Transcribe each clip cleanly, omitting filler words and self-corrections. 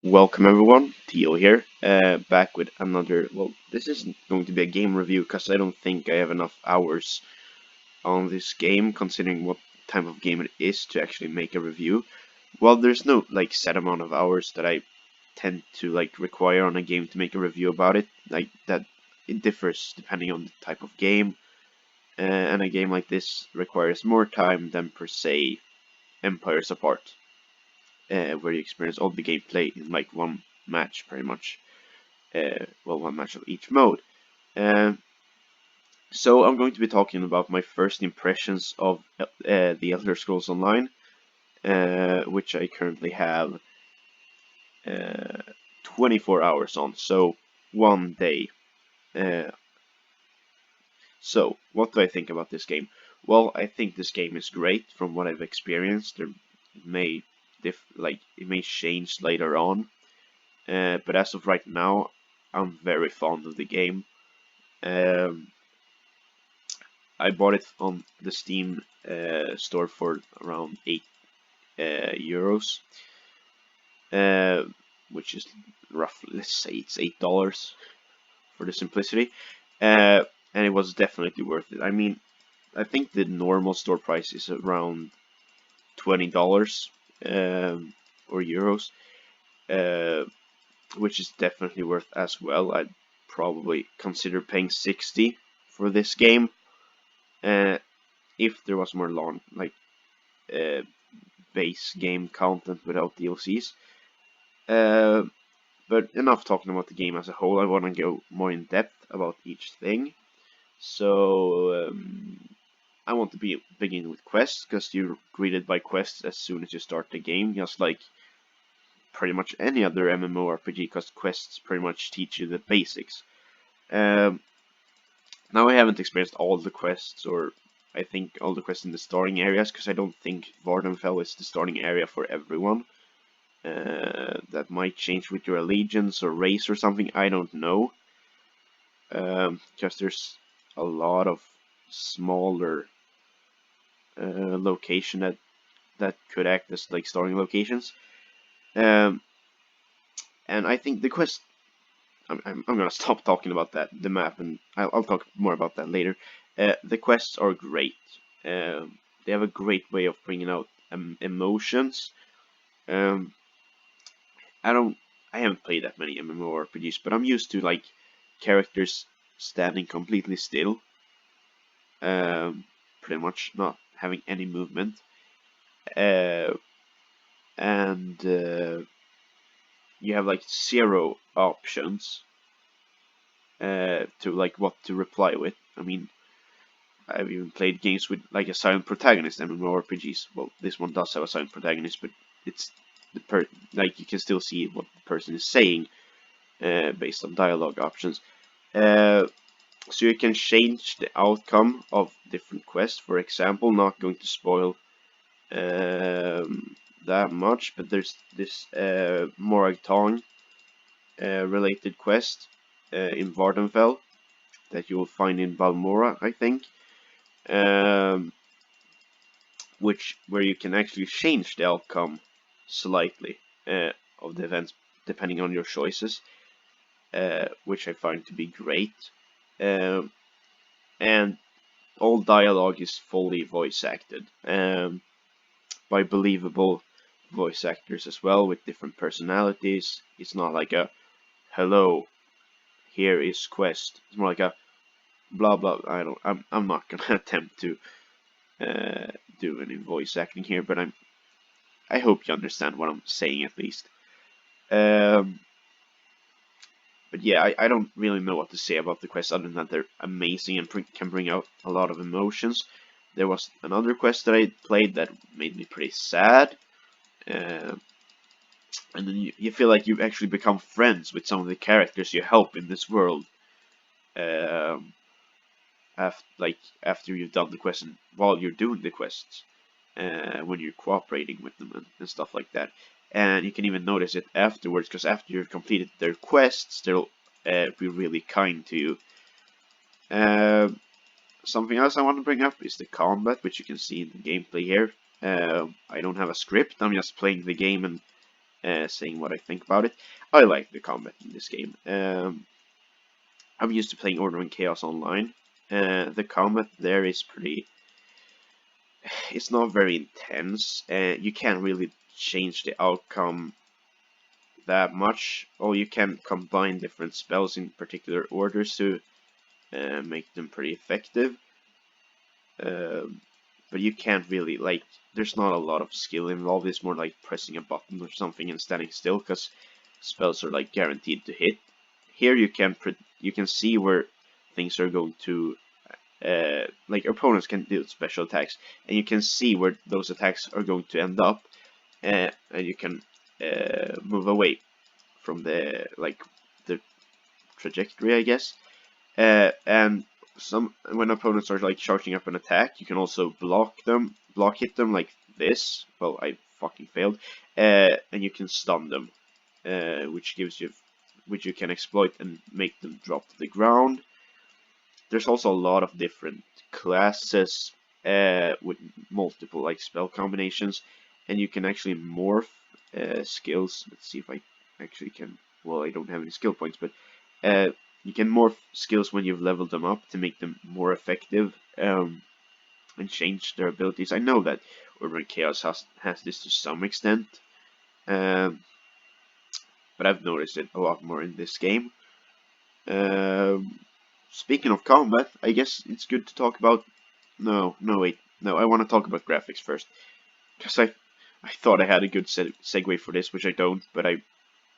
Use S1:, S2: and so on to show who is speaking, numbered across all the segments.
S1: Welcome everyone, Theo here, back with another, this isn't going to be a game review because I don't think I have enough hours on this game considering what type of game it is to actually make a review. Well, there's no set amount of hours that I tend to require on a game to make a review about it. Like that, it differs depending on the type of game, and a game like this requires more time than per se Empires Apart, where you experience all the gameplay in one match pretty much. One match of each mode. Uh, so I'm going to be talking about my first impressions of the Elder Scrolls Online, which I currently have uh, 24 hours on, so one day. Uh, so what do I think about this game? Well, I think this game is great from what I've experienced. It may it may change later on, but as of right now, I'm very fond of the game. Um, I bought it on the Steam store for around €8, uh, which is roughly, let's say it's $8 for the simplicity, and it was definitely worth it. I mean, I think the normal store price is around $20 or euros, uh, which is definitely worth as well. I'd probably consider paying 60 for this game, uh, if there was more long uh, base game content without DLCs. Uh, but enough talking about the game as a whole. I want to go more in depth about each thing. So I want to begin with quests because you're greeted by quests as soon as you start the game, just like pretty much any other MMORPG. Because quests pretty much teach you the basics. Um, Now I haven't experienced all the quests, or I think all the quests in the starting areas, because I don't think Vardenfell is the starting area for everyone. That might change with your allegiance or race or something, I don't know. Because there's a lot of smaller location that could act as starting locations. Um, and I think the quest. I'm gonna stop talking about the map, and I'll talk more about that later. The quests are great. They have a great way of bringing out emotions. Um, I don't. I haven't played that many MMORPGs, but I'm used to characters standing completely still, pretty much not having any movement, uh, and you have zero options to what to reply with. I mean, I've even played games with a silent protagonist MMORPGs. Well, this one does have a silent protagonist, but it's you can still see what the person is saying based on dialogue options. Uh, so you can change the outcome of different quests. For example, not going to spoil that much, but there's this Morag Tong related quest in Vardenfell that you will find in Balmora, I think, um, where you can actually change the outcome slightly of the events depending on your choices, which I find to be great. Um, and all dialogue is fully voice acted by believable voice actors as well, with different personalities. It's not like a hello, here is quest. It's more like a blah blah. I'm not gonna attempt to do any voice acting here, but I hope you understand what I'm saying at least. Um, but yeah, I don't really know what to say about the quests other than that they're amazing and can bring out a lot of emotions. There was another quest that I played that made me pretty sad. Uh, and then you feel like you actually become friends with some of the characters you help in this world. Um, after you've done the quest and while you're doing the quests, when you're cooperating with them and stuff like that. And you can even notice it afterwards, because after you've completed their quests, they'll be really kind to you. Uh, Something else I want to bring up is the combat, which you can see in the gameplay here. I don't have a script, I'm just playing the game and saying what I think about it. I like the combat in this game. I'm used to playing Order and Chaos online. The combat there is pretty. It's not very intense. You can't really change the outcome that much. Or you can combine different spells in particular orders to make them pretty effective. But you can't really, like, there's not a lot of skill involved. It's more like pressing a button or something and standing still, because spells are like guaranteed to hit. Here you can see where things are going to, like opponents can do special attacks, and you can see where those attacks are going to end up, and you can move away from the trajectory, I guess. And when opponents are like charging up an attack, you can also block hit them like this. Well, I fucking failed. And you can stun them, which you can exploit and make them drop to the ground. There's also a lot of different classes with multiple like spell combinations, and you can actually morph skills. Let's see if I actually can. Well, I don't have any skill points, but you can morph skills when you've leveled them up to make them more effective, and change their abilities. I know that Urban Chaos has this to some extent, um, but I've noticed it a lot more in this game. Um, Speaking of combat, I guess it's good to talk about. No, no, wait, no. I want to talk about graphics first, because I thought I had a good segue for this, which I don't. But I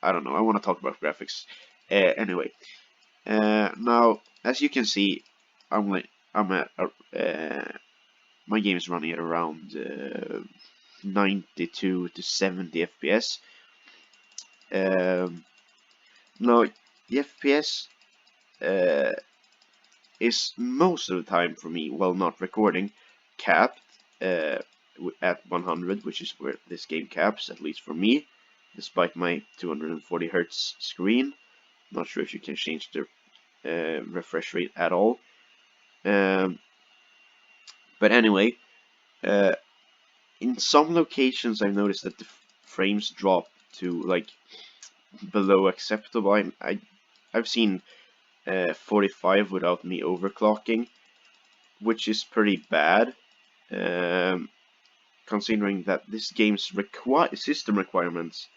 S1: don't know. I want to talk about graphics. Anyway, now as you can see, I'm at my game is running at around 92 to 70 FPS. Now the FPS is most of the time for me, while not recording, capped at 100, which is where this game caps, at least for me, despite my 240 Hz screen. Not sure if you can change the refresh rate at all. But anyway, in some locations I've noticed that the frames drop to like below acceptable. I've seen 45 without me overclocking, which is pretty bad, considering that this game's system requirements.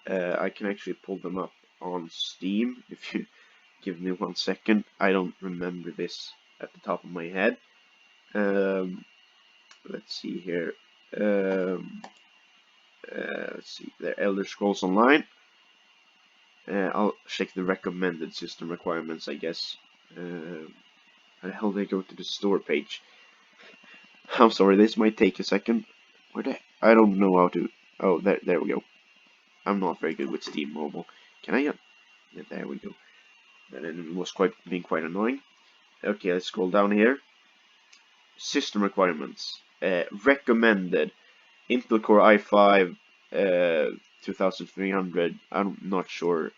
S1: I can actually pull them up on Steam if you give me 1 second. I don't remember this at the top of my head. Let's see here. Let's see. The Elder Scrolls Online. I'll check the recommended system requirements, I guess. How the hell did I go to the store page? I'm sorry, this might take a second. I don't know how to. Oh, there we go. I'm not very good with Steam Mobile. Can I? Yeah, there we go. And it was being quite annoying. Okay, let's scroll down here. System requirements. Recommended Intel Core i5 2300. I'm not sure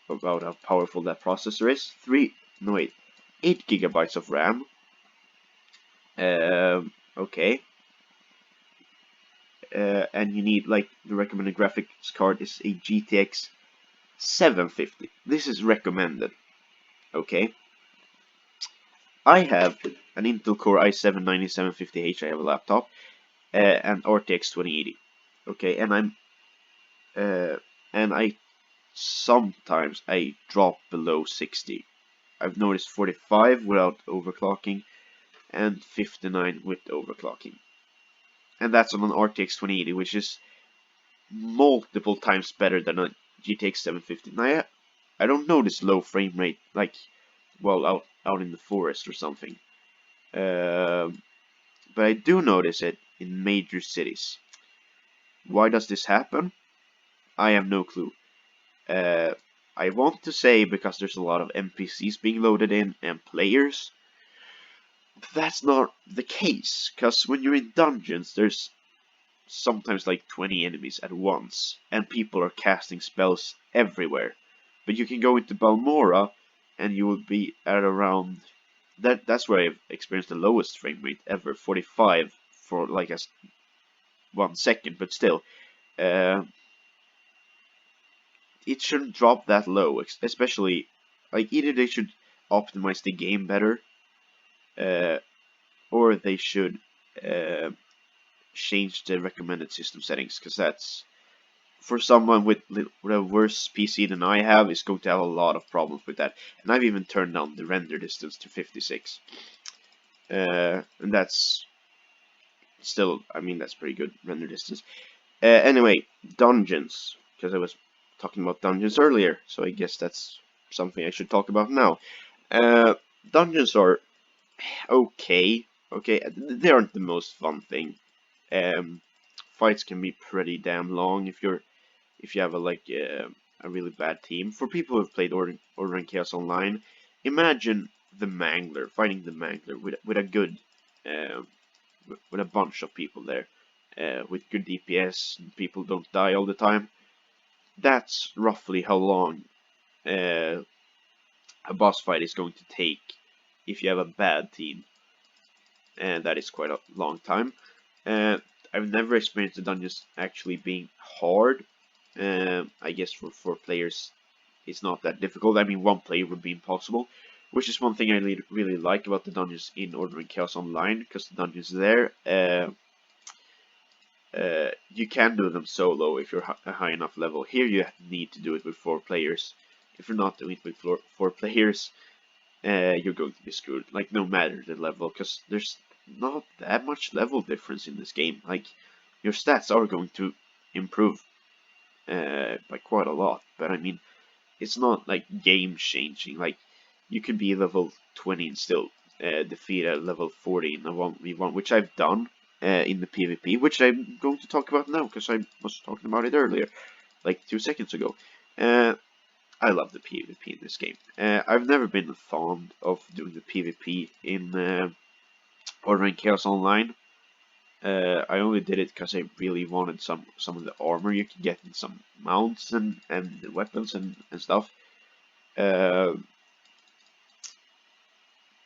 S1: about how powerful that processor is. 8 gigabytes of RAM. Okay. And you need, like, the recommended graphics card is a GTX 750. This is recommended. Okay. I have an Intel Core i7-9750H. I have a laptop, and RTX 2080. Okay, and I sometimes I drop below 60. I've noticed 45 without overclocking, and 59 with overclocking. And that's on an RTX 2080, which is multiple times better than a GTX 750. Now, I don't notice low frame rate, like, well, out in the forest or something. But I do notice it in major cities. Why does this happen? I have no clue. I want to say because there's a lot of NPCs being loaded in and players. But that's not the case, because when you're in dungeons, there's sometimes like 20 enemies at once, and people are casting spells everywhere. But you can go into Balmora, and you will be at around that's where I've experienced the lowest frame rate ever, 45 for like 1 second, but still, Uh, it shouldn't drop that low, especially like either they should optimize the game better, uh, or they should uh, change the recommended system settings, because that's for someone with a worse PC than I have is going to have a lot of problems with that. And I've even turned down the render distance to 56, and that's still, I mean, that's pretty good render distance. Anyway, dungeons, because I was talking about dungeons earlier, so I guess that's something I should talk about now. Uh, Dungeons are okay. Okay, they aren't the most fun thing. Fights can be pretty damn long if you have a really bad team. For people who've played Order and Chaos Online, imagine the Mangler fighting the Mangler with a good uh, with a bunch of people there, with good DPS. People don't die all the time. That's roughly how long uh, a boss fight is going to take if you have a bad team, and that is quite a long time. Uh, I've never experienced the dungeons actually being hard. I guess for players, it's not that difficult. I mean, one player would be impossible, which is one thing I really like about the dungeons in Order and Chaos Online, because the dungeons there, you can do them solo if you're a high enough level. Here you need to do it with 4 players. If you're not doing it with 4 players, you're going to be screwed. Like, no matter the level, because there's not that much level difference in this game. Like, your stats are going to improve by quite a lot, but I mean, it's not like game changing. Like, you can be level 20 and still defeat a level 40 in a 1v1, which I've done in the PvP, which I'm going to talk about now because I was talking about it earlier, like 2 seconds ago. I love the PvP in this game. I've never been fond of doing the PvP in Order and Chaos Online. I only did it because I really wanted some of the armor you can get in some mounts and weapons and stuff. Uh,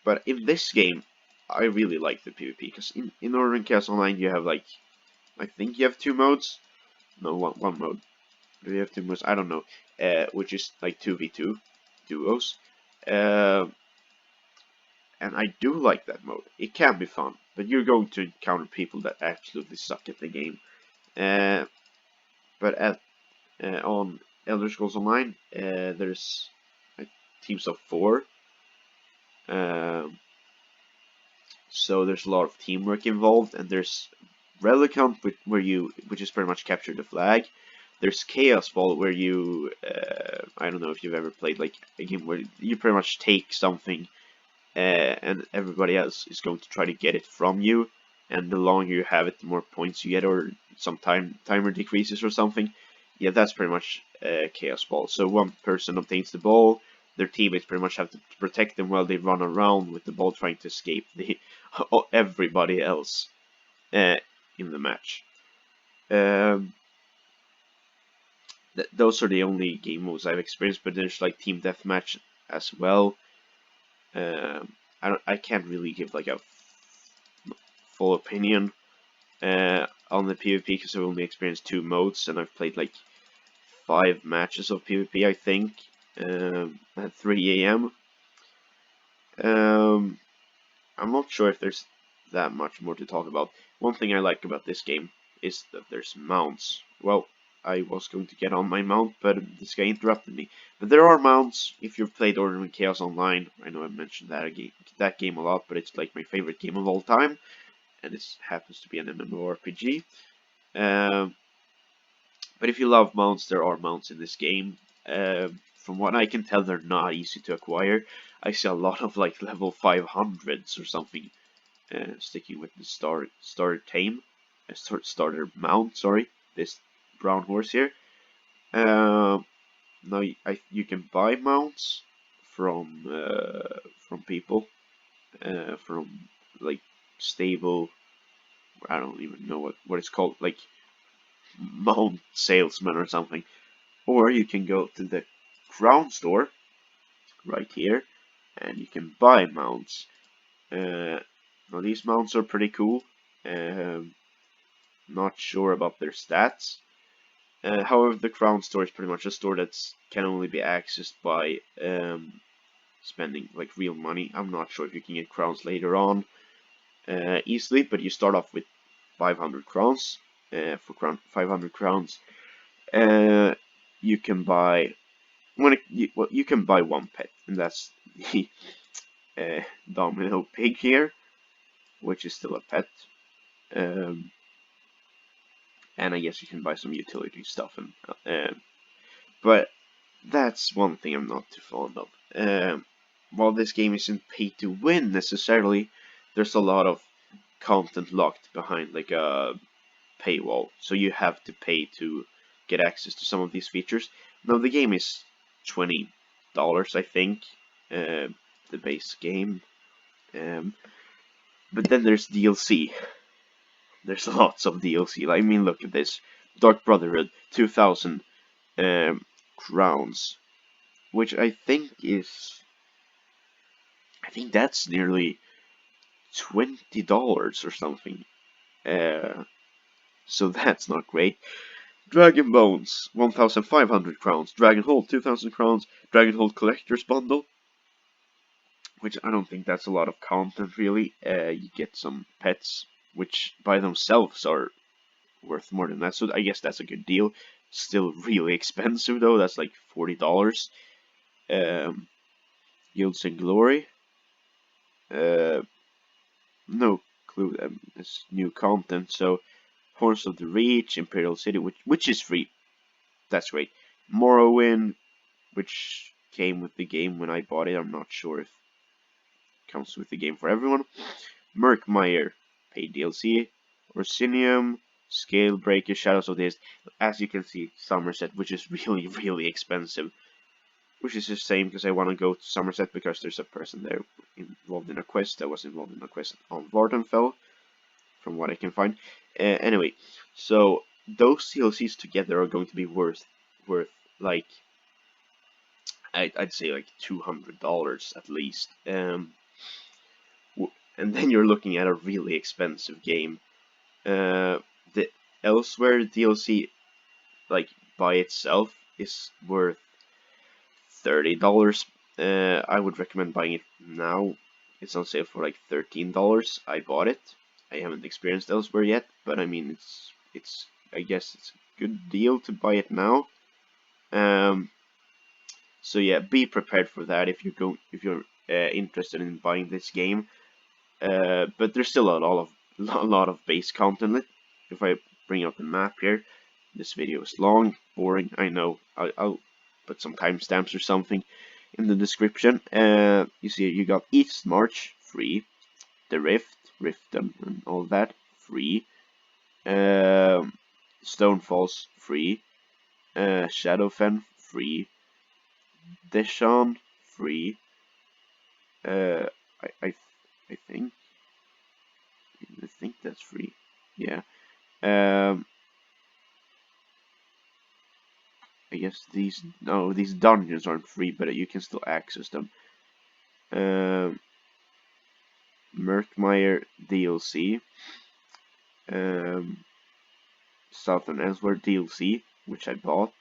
S1: but in this game, I really like the PvP because in Order and Chaos Online you have like, I think you have 2 modes. No, one mode. Do you have 2 modes? I don't know. Which is like 2v2 duos. Uh, and I do like that mode. It can be fun, but you're going to encounter people that absolutely suck at the game. Uh, but on Elder Scrolls Online, there's teams of 4. Um, so there's a lot of teamwork involved, and there's Relicant, which is pretty much capture the flag. There's Chaos Ball, where you, I don't know if you've ever played like a game where you pretty much take something, and everybody else is going to try to get it from you. And the longer you have it, the more points you get, or some timer decreases or something. Yeah, that's pretty much Chaos Ball. So one person obtains the ball, their teammates pretty much have to protect them while they run around with the ball trying to escape everybody else uh, in the match. Um, those are the only game modes I've experienced, but there's like team deathmatch as well. I can't really give like a full opinion on the PvP because I've only experienced 2 modes, and I've played like 5 matches of PvP, I think, at 3 a.m. I'm not sure if there's that much more to talk about. One thing I like about this game is that there's mounts. Well, I was going to get on my mount, but this guy interrupted me. But there are mounts if you've played Order and Chaos Online. I know I mentioned that game a lot, but it's like my favorite game of all time, and this happens to be an MMORPG. Um, but if you love mounts, there are mounts in this game. From what I can tell, they're not easy to acquire. I see a lot of like level 500s or something sticking with the starter tame, starter mount. Sorry, this brown horse here. Now you can buy mounts from people, from like stable. I don't even know what it's called, like mount salesman or something. Or you can go to the crown store right here, and you can buy mounts. Now these mounts are pretty cool. Not sure about their stats. However, the Crown store is pretty much a store that can only be accessed by spending like real money. I'm not sure if you can get crowns later on easily, but you start off with 500 crowns. For 500 crowns, uh, you can buy well, you can buy one pet, and that's the Domino Pig here, which is still a pet. Um, and I guess you can buy some utility stuff, but that's one thing I'm not too fond of. While this game isn't pay to win necessarily, there's a lot of content locked behind like a paywall, so you have to pay to get access to some of these features. Now the game is $20, I think, the base game, but then there's DLC. There's lots of DLC. I mean, look at this: Dark Brotherhood, 2,000 crowns, which I think that's nearly $20 or something. Uh, so that's not great. Dragon Bones, 1,500 crowns. Dragon Hold, 2,000 crowns. Dragon Hold Collector's Bundle, which I don't think that's a lot of content really. You get some pets, which by themselves are worth more than that. So I guess that's a good deal. Still really expensive though. That's like $40. Yields and Glory. No clue. It's new content. So Horns of the Reach, Imperial City, which is free. That's great. Morrowind, which came with the game when I bought it. I'm not sure if it comes with the game for everyone. Murkmire, paid DLC. Orsinium, Scalebreaker, Shadows of the East. As you can see, Somerset, which is really, really expensive. Which is the same because I want to go to Somerset because there's a person there involved in a quest that was involved in a quest on Vardenfell, from what I can find. Anyway, so those DLCs together are going to be worth like I'd say like $200 at least. And then you're looking at a really expensive game. The Elsewhere DLC, like by itself, is worth $30. I would recommend buying it now. It's on sale for like $13. I bought it. I haven't experienced Elsewhere yet, but I mean it's I guess it's a good deal to buy it now. So yeah, be prepared for that if you're interested in buying this game. But there's still a lot of base content. If I bring up the map here, this video is long, boring. I know. I'll put some timestamps or something in the description. You see, you got East March free, the Rift and all that free. Stonefalls free. Shadowfen free. Deshaun free. Uh, I, I I think that's free. Yeah. I guess these dungeons aren't free, but you can still access them. Murkmire DLC. Southern Elsewhere DLC, which I bought.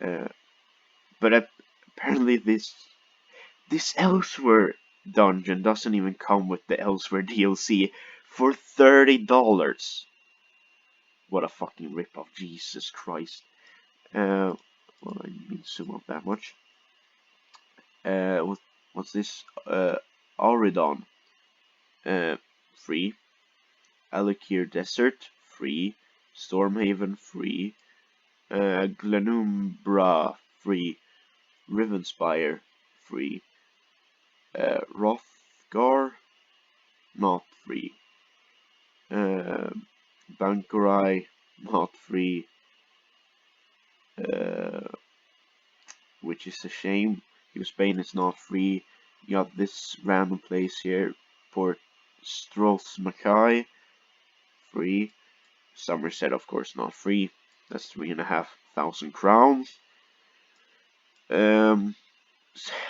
S1: But apparently this Elsewhere dungeon doesn't even come with the Elsewhere DLC for $30. What a fucking ripoff, Jesus Christ. Well, I didn't mean to zoom up that much. What's this? Auridon, free. Alikir Desert, free. Stormhaven, free. Glenumbra, free. Rivenspire, free. Rothgar, not free. Bankurai, not free. Which is a shame. Spain is not free. You got this random place here, Port Strothmakai, free. Somerset, of course, not free. That's 3,500 crowns.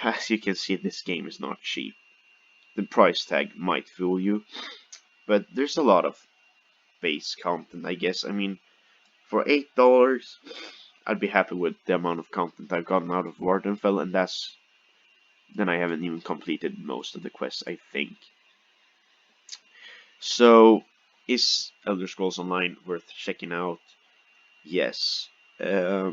S1: As you can see, this game is not cheap. The price tag might fool you, but there's a lot of base content, I guess. I mean, For $8, I'd be happy with the amount of content I've gotten out of Wardenfell, and then I haven't even completed most of the quests, I think. So, is Elder Scrolls Online worth checking out? Yes. I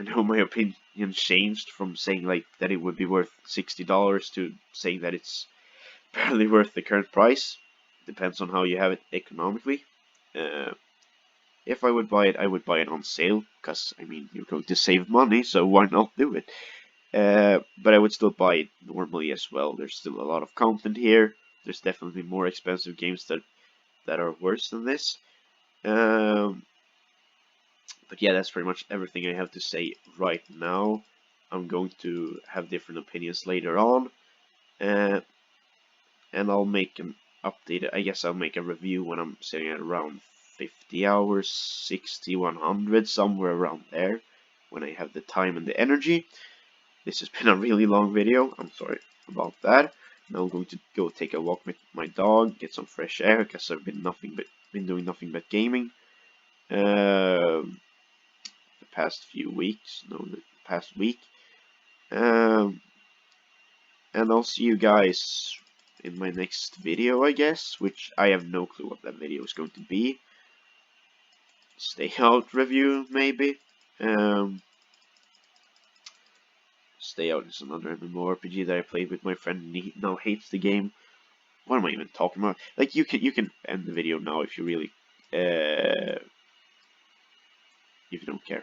S1: know my opinion changed from saying like that it would be worth $60 to saying that it's barely worth the current price. Depends on how you have it economically. Uh, if I would buy it, I would buy it on sale, because I mean you're going to save money, so why not do it? But I would still buy it normally as well. There's still a lot of content here. There's definitely more expensive games that are worse than this. But yeah, that's pretty much everything I have to say right now. I'm going to have different opinions later on, uh, and I'll make an update. I guess I'll make a review when I'm sitting at around 50 hours, 60, 100, somewhere around there, when I have the time and the energy. This has been a really long video. I'm sorry about that. Now I'm going to go take a walk with my dog, get some fresh air, because I've been doing nothing but gaming. The past few weeks, no, the past week. And I'll see you guys in my next video, I guess, which I have no clue what that video is going to be. Stay Out review, maybe. Stay Out is another MMORPG that I played with my friend, and he now hates the game. What am I even talking about? Like, you can end the video now if you really, if you don't care.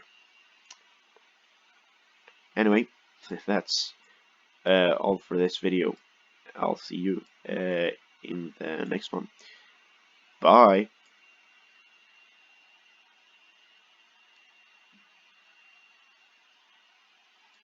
S1: Anyway, that's all for this video. I'll see you in the next one. Bye.